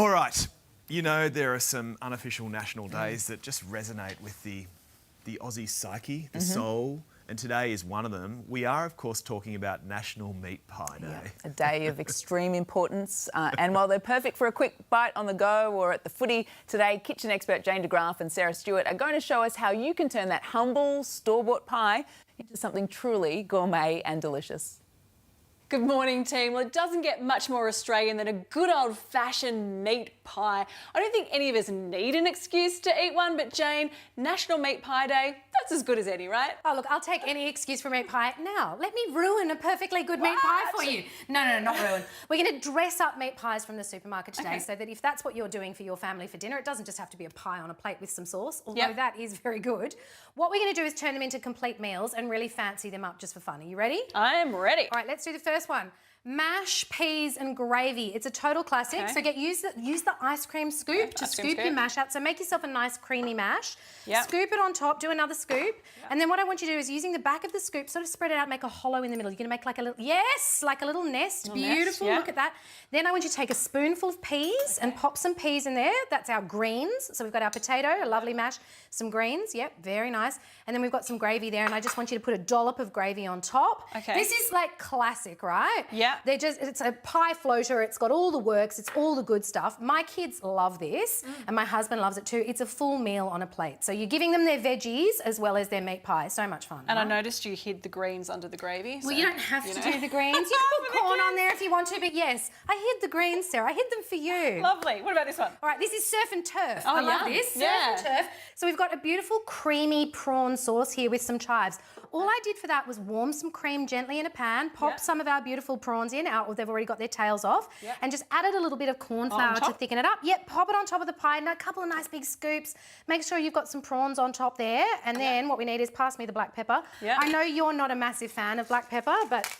All right. You know, there are some unofficial national days that just resonate with the Aussie psyche, the soul, and today is one of them. We are, of course, talking about National Meat Pie Day. Yeah, a day of extreme importance. And while they're perfect for a quick bite on the go or at the footy, today kitchen expert Jane de Graaf and Sarah Stewart are going to show us how you can turn that humble, store-bought pie into something truly gourmet and delicious. Good morning, team. Well, it doesn't get much more Australian than a good old-fashioned meat pie. I don't think any of us need an excuse to eat one, but Jane, National Meat Pie Day, that's as good as any, right? Oh, look, I'll take any excuse for meat pie. Now, let me ruin a perfectly good meat pie for you. No, not ruin. We're going to dress up meat pies from the supermarket today so that if that's what you're doing for your family for dinner, it doesn't just have to be a pie on a plate with some sauce, although that is very good. What we're going to do is turn them into complete meals and really fancy them up just for fun. Are you ready? I am ready. All right, let's do the first one. Mash, peas and gravy. It's a total classic. So use the ice cream scoop to scoop your mash out. So make yourself a nice creamy mash. Scoop it on top, do another scoop. And then what I want you to do is using the back of the scoop, sort of spread it out, make a hollow in the middle. You're gonna make like a little, like a little nest. Beautiful, look at that. Then I want you to take a spoonful of peas and pop some peas in there. That's our greens. So we've got our potato, a lovely mash, some greens, very nice. And then we've got some gravy there and I just want you to put a dollop of gravy on top. This is like classic, right? It's a pie floater, it's got all the works, it's all the good stuff. My kids love this and my husband loves it too. It's a full meal on a plate. So you're giving them their veggies as well as their meat pie. So much fun. And I noticed you hid the greens under the gravy. Well, you don't have to do the greens. You can put corn on there if you want to, but yes, I hid the greens, Sarah. I hid them for you. Lovely. What about this one? All right, this is surf and turf. Oh, I love this. Surf and turf. So we've got a beautiful creamy prawn sauce here with some chives. All I did for that was warm some cream gently in a pan, pop some of our beautiful prawns in, or they've already got their tails off, and just added a little bit of corn flour to thicken it up. Pop it on top of the pie, and a couple of nice big scoops. Make sure you've got some prawns on top there, and then what we need is pass me the black pepper. I know you're not a massive fan of black pepper, but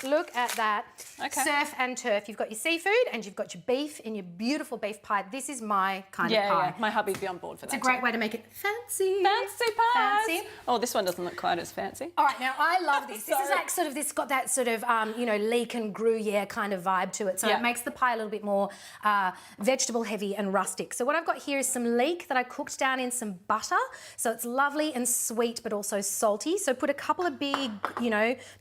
look at that. Surf and turf. You've got your seafood and you've got your beef in your beautiful beef pie. This is my kind of pie. My hubby'd be on board for that. It's a great way to make it fancy. Fancy pies. Fancy. Oh, this one doesn't look quite as fancy. All right, now I love this. This is like sort of, this got that sort of, leek and Gruyere kind of vibe to it. So it makes the pie a little bit more vegetable heavy and rustic. So what I've got here is some leek that I cooked down in some butter. So it's lovely and sweet, but also salty. So put a couple of big,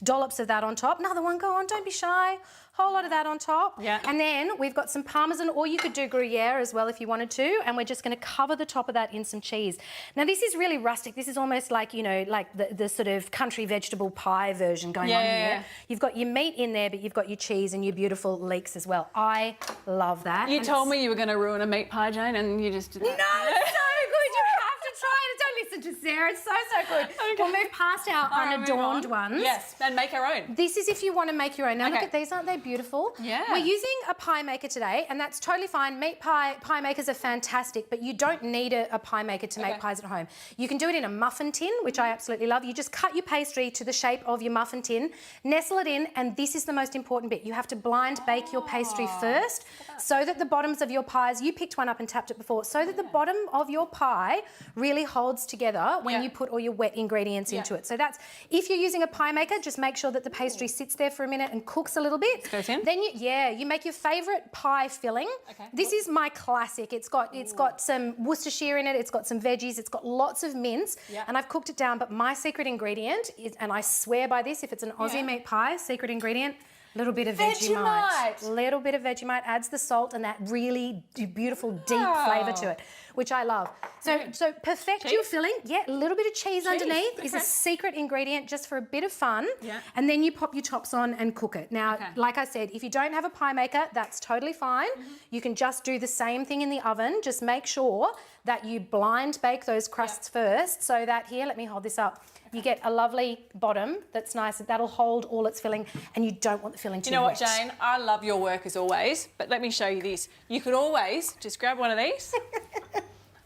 dollops of that on top. Another one, go on, don't be shy. Whole lot of that on top. And then we've got some Parmesan, or you could do Gruyere as well if you wanted to, and we're just going to cover the top of that in some cheese. Now this is really rustic. This is almost like, like the sort of country vegetable pie version going on here. You've got your meat in there, but you've got your cheese and your beautiful leeks as well. I love that. You told me you were going to ruin a meat pie, Jane, and you just did that. No, it's so good. You have to try it. Don't listen to Sarah. It's so good. We'll move past our unadorned ones. Yes, and make our own. This is if you want to make your own. Now look at these, aren't they beautiful? We're using a pie maker today, and that's totally fine. Meat pie makers are fantastic, but you don't need a pie maker to make pies at home. You can do it in a muffin tin, which I absolutely love. You just cut your pastry to the shape of your muffin tin, nestle it in, and this is the most important bit. You have to blind bake your pastry first so that the bottoms of your pies, you picked one up and tapped it before, so that the bottom of your pie really holds together when you put all your wet ingredients into it. So that's, if you're using a pie maker, just make sure that the pastry sits there for a minute and cooks a little bit. Then you make your favourite pie filling. This is my classic. It's got some Worcestershire in it, it's got some veggies, it's got lots of mince, and I've cooked it down, but my secret ingredient is, and I swear by this, if it's an Aussie meat pie, secret ingredient, little bit of Vegemite. Little bit of Vegemite adds the salt and that really beautiful deep flavour to it, which I love. So perfect your filling. A little bit of cheese underneath is a secret ingredient just for a bit of fun. And then you pop your tops on and cook it. Now, like I said, if you don't have a pie maker, that's totally fine. You can just do the same thing in the oven. Just make sure that you blind bake those crusts first, so that here, let me hold this up. You get a lovely bottom that's nice. That'll hold all its filling, and you don't want the filling too wet. You know what, Jane? I love your work as always, but let me show you this. You could always just grab one of these,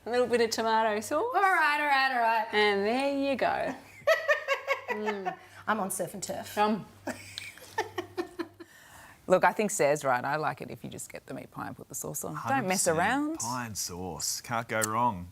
a little bit of tomato sauce. All right. And there you go. I'm on surf and turf. Look, I think Sarah's right. I like it if you just get the meat pie and put the sauce on. Don't mess around. Pie and sauce. Can't go wrong.